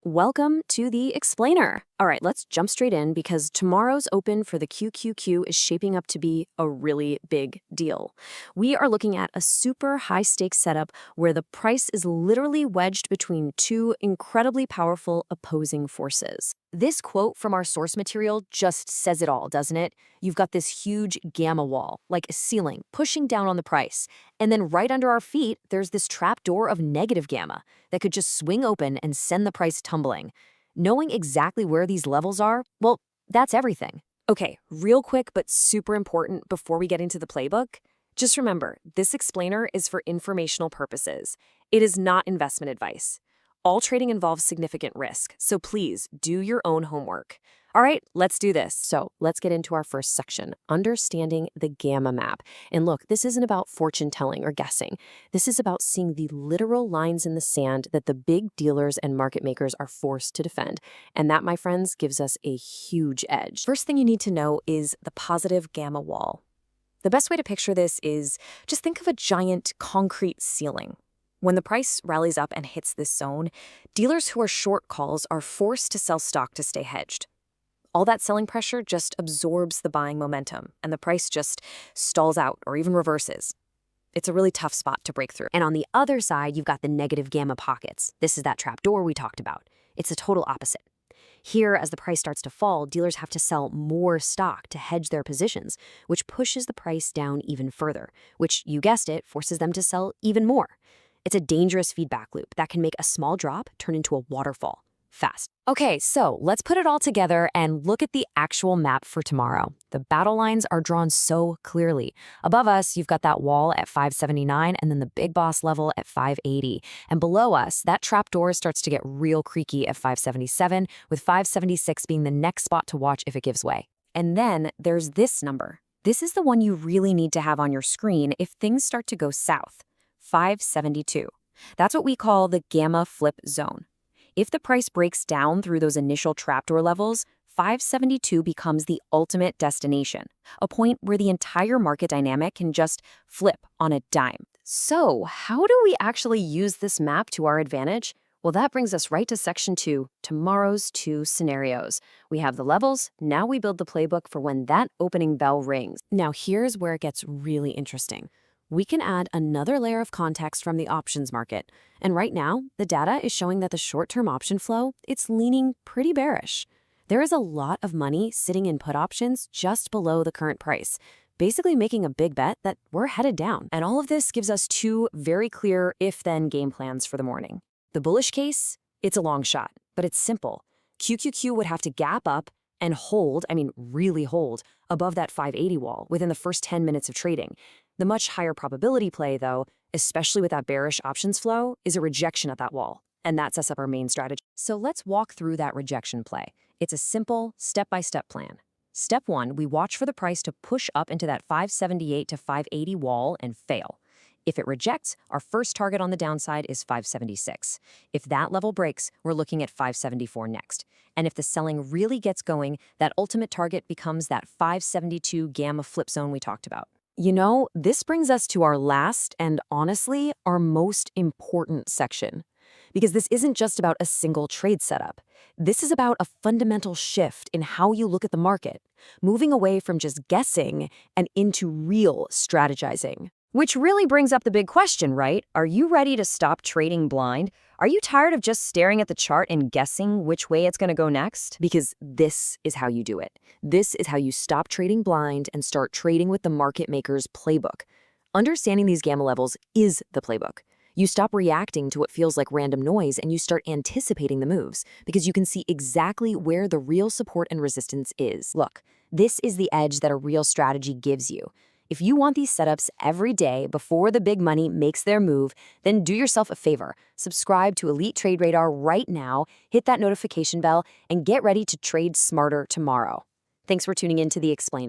Welcome to the Explainer. All right, let's jump straight in because tomorrow's open for the QQQ is shaping up to be a really big deal. We are looking at a super high stakes setup where the price is literally wedged between two incredibly powerful opposing forces. This quote from our source material just says it all, doesn't it? You've got this huge gamma wall, like a ceiling, pushing down on the price. And then right under our feet, there's this trap door of negative gamma that could just swing open and send the price tumbling. Knowing exactly where these levels are, well, that's everything. Okay, real quick but super important before we get into the playbook, just remember, this explainer is for informational purposes. It is not investment advice. All trading involves significant risk, so please do your own homework. All right, let's do this. So let's get into our first section, understanding the gamma map. And look, this isn't about fortune telling or guessing. This is about seeing the literal lines in the sand that the big dealers and market makers are forced to defend. And that, my friends, gives us a huge edge. First thing you need to know is the positive gamma wall. The best way to picture this is just think of a giant concrete ceiling. When the price rallies up and hits this zone, dealers who are short calls are forced to sell stock to stay hedged. All that selling pressure just absorbs the buying momentum, and the price just stalls out or even reverses. It's a really tough spot to break through. And on the other side, you've got the negative gamma pockets. This is that trap door we talked about. It's the total opposite. Here, as the price starts to fall, dealers have to sell more stock to hedge their positions, which pushes the price down even further, which, you guessed it, forces them to sell even more. It's a dangerous feedback loop that can make a small drop turn into a waterfall fast. Okay, so let's put it all together and look at the actual map for tomorrow. The battle lines are drawn so clearly. Above us, you've got that wall at 579 and then the big boss level at 580. And below us, that trapdoor starts to get real creaky at 577, with 576 being the next spot to watch if it gives way. And then there's this number. This is the one you really need to have on your screen if things start to go south. 572. That's what we call the gamma flip zone. If the price breaks down through those initial trapdoor levels, 572 becomes the ultimate destination, a point where the entire market dynamic can just flip on a dime. So, how do we actually use this map to our advantage? Well, that brings us right to section 2, tomorrow's 2 scenarios. We have the levels, now we build the playbook for when that opening bell rings. Now, here's where it gets really interesting. We can add another layer of context from the options market. And right now, the data is showing that the short-term option flow, it's leaning pretty bearish. There is a lot of money sitting in put options just below the current price, basically making a big bet that we're headed down. And all of this gives us 2 very clear if-then game plans for the morning. The bullish case, it's a long shot, but it's simple. QQQ would have to gap up and hold, really hold, above that 580 wall within the first 10 minutes of trading. The much higher probability play, though, especially with that bearish options flow, is a rejection at that wall, and that sets up our main strategy. So let's walk through that rejection play. It's a simple, step-by-step plan. Step 1, we watch for the price to push up into that 578 to 580 wall and fail. If it rejects, our first target on the downside is 576. If that level breaks, we're looking at 574 next. And if the selling really gets going, that ultimate target becomes that 572 gamma flip zone we talked about. You know, this brings us to our last and honestly, our most important section. Because this isn't just about a single trade setup. This is about a fundamental shift in how you look at the market, moving away from just guessing and into real strategizing. Which really brings up the big question, right? Are you ready to stop trading blind? Are you tired of just staring at the chart and guessing which way it's going to go next? Because this is how you do it. This is how you stop trading blind and start trading with the market maker's playbook. Understanding these gamma levels is the playbook. You stop reacting to what feels like random noise and you start anticipating the moves because you can see exactly where the real support and resistance is. Look, this is the edge that a real strategy gives you. If you want these setups every day before the big money makes their move, then do yourself a favor. Subscribe to Elite Trade Radar right now, hit that notification bell, and get ready to trade smarter tomorrow. Thanks for tuning in to The Explainer.